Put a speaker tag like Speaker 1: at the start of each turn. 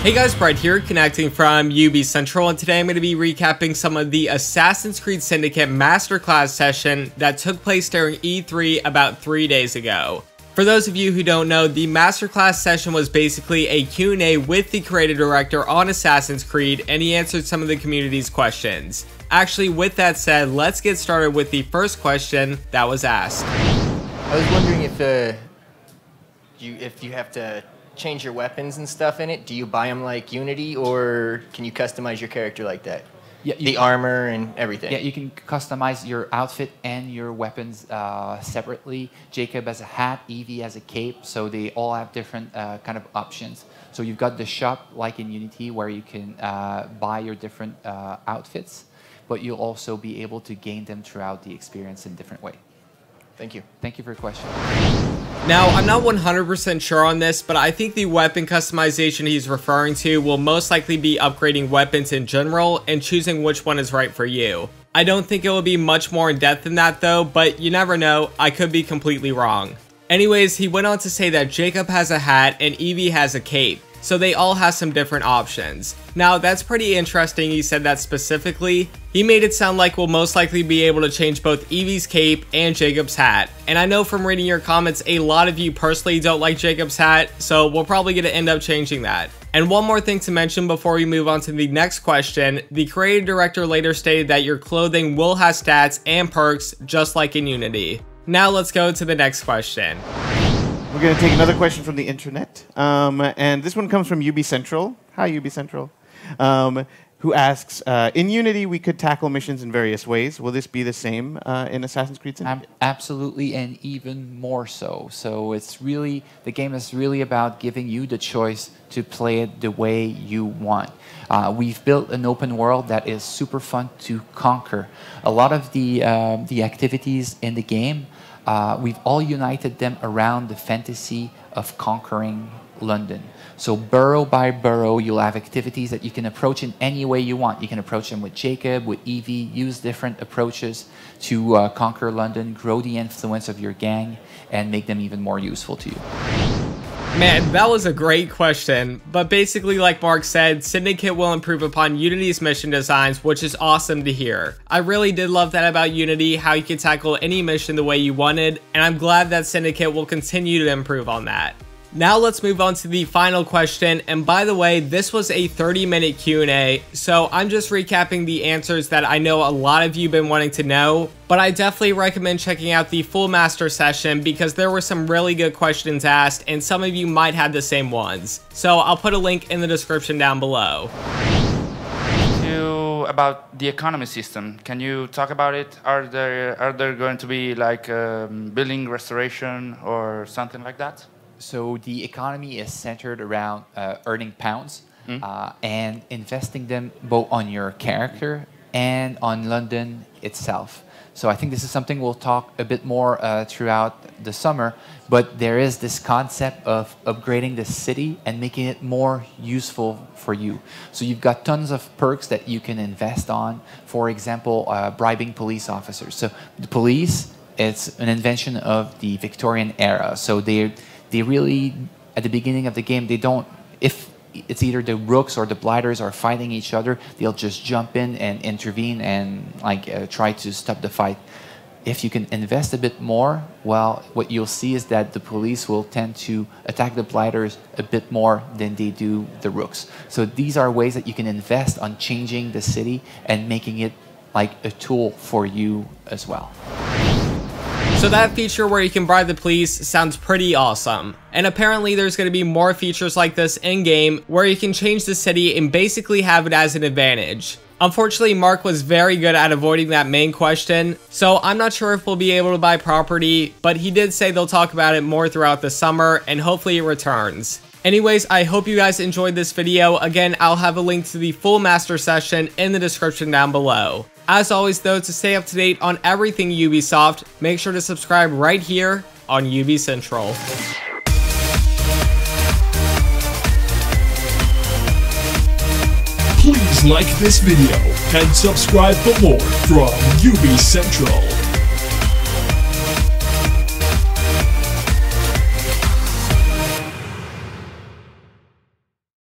Speaker 1: Hey guys, Brett here, connecting from UbiCentral, and today I'm going to be recapping some of the Assassin's Creed Syndicate Masterclass session that took place during E3 about 3 days ago. For those of you who don't know, the Masterclass session was basically a Q&A with the creative director on Assassin's Creed, and he answered some of the community's questions. Actually, with that said, let's get started with the first question that was asked.
Speaker 2: I was wondering if you have to change your weapons and stuff in it. Do you buy them like Unity, or can you customize your character like that?
Speaker 3: Yeah,
Speaker 2: the armor and everything.
Speaker 3: Yeah, you can customize your outfit and your weapons separately. Jacob has a hat, Evie has a cape, so they all have different kind of options. So you've got the shop like in Unity where you can buy your different outfits, but you'll also be able to gain them throughout the experience in a different way.
Speaker 2: Thank you.
Speaker 3: Thank you for your question.
Speaker 1: Now, I'm not 100% sure on this, but I think the weapon customization he's referring to will most likely be upgrading weapons in general and choosing which one is right for you. I don't think it will be much more in depth than that though, but you never know, I could be completely wrong. Anyways, he went on to say that Jacob has a hat and Evie has a cape, so they all have some different options. Now, that's pretty interesting he said that specifically. He made it sound like we'll most likely be able to change both Evie's cape and Jacob's hat. And I know from reading your comments, a lot of you personally don't like Jacob's hat, so we're probably going to end up changing that. And one more thing to mention before we move on to the next question, the creative director later stated that your clothing will have stats and perks just like in Unity. Now let's go to the next question.
Speaker 4: We're going to take another question from the internet, and this one comes from UbiCentral. Hi, UbiCentral. Who asks, in Unity, we could tackle missions in various ways. Will this be the same in Assassin's Creed Syndicate?
Speaker 3: Absolutely, and even more so. So it's really, the game is really about giving you the choice to play it the way you want. We've built an open world that is super fun to conquer. A lot of the activities in the game, we've all united them around the fantasy of conquering London. So borough by borough, you'll have activities that you can approach in any way you want. You can approach them with Jacob, with Evie, use different approaches to conquer London, grow the influence of your gang, and make them even more useful to you.
Speaker 1: Man, that was a great question, but basically like Mark said, Syndicate will improve upon Unity's mission designs, which is awesome to hear. I really did love that about Unity, how you could tackle any mission the way you wanted, and I'm glad that Syndicate will continue to improve on that. Now let's move on to the final question, and by the way, this was a 30-minute Q&A, so I'm just recapping the answers that I know a lot of you have been wanting to know, but I definitely recommend checking out the full master session because there were some really good questions asked, and some of you might have the same ones. So I'll put a link in the description down below.
Speaker 5: About the economy system, can you talk about it? Are there going to be like building restoration or something like that?
Speaker 3: So the economy is centered around earning pounds and investing them both on your character and on London itself. So I think this is something we'll talk a bit more throughout the summer, but there is this concept of upgrading the city and making it more useful for you. So you've got tons of perks that you can invest on. For example, bribing police officers. So the police, it's an invention of the Victorian era. So they really, at the beginning of the game, they don't, if it's either the Rooks or the Blighters are fighting each other, they'll just jump in and intervene and try to stop the fight. If you can invest a bit more, well, what you'll see is that the police will tend to attack the Blighters a bit more than they do the Rooks. So these are ways that you can invest on changing the city and making it like a tool for you as well.
Speaker 1: So that feature where you can bribe the police sounds pretty awesome. And apparently there's going to be more features like this in-game where you can change the city and basically have it as an advantage. Unfortunately, Mark was very good at avoiding that main question, so I'm not sure if we'll be able to buy property, but he did say they'll talk about it more throughout the summer and hopefully it returns. Anyways, I hope you guys enjoyed this video. Again, I'll have a link to the full master session in the description down below. As always though, to stay up to date on everything Ubisoft, make sure to subscribe right here on UbiCentral.
Speaker 6: Please like this video and subscribe for more from UbiCentral.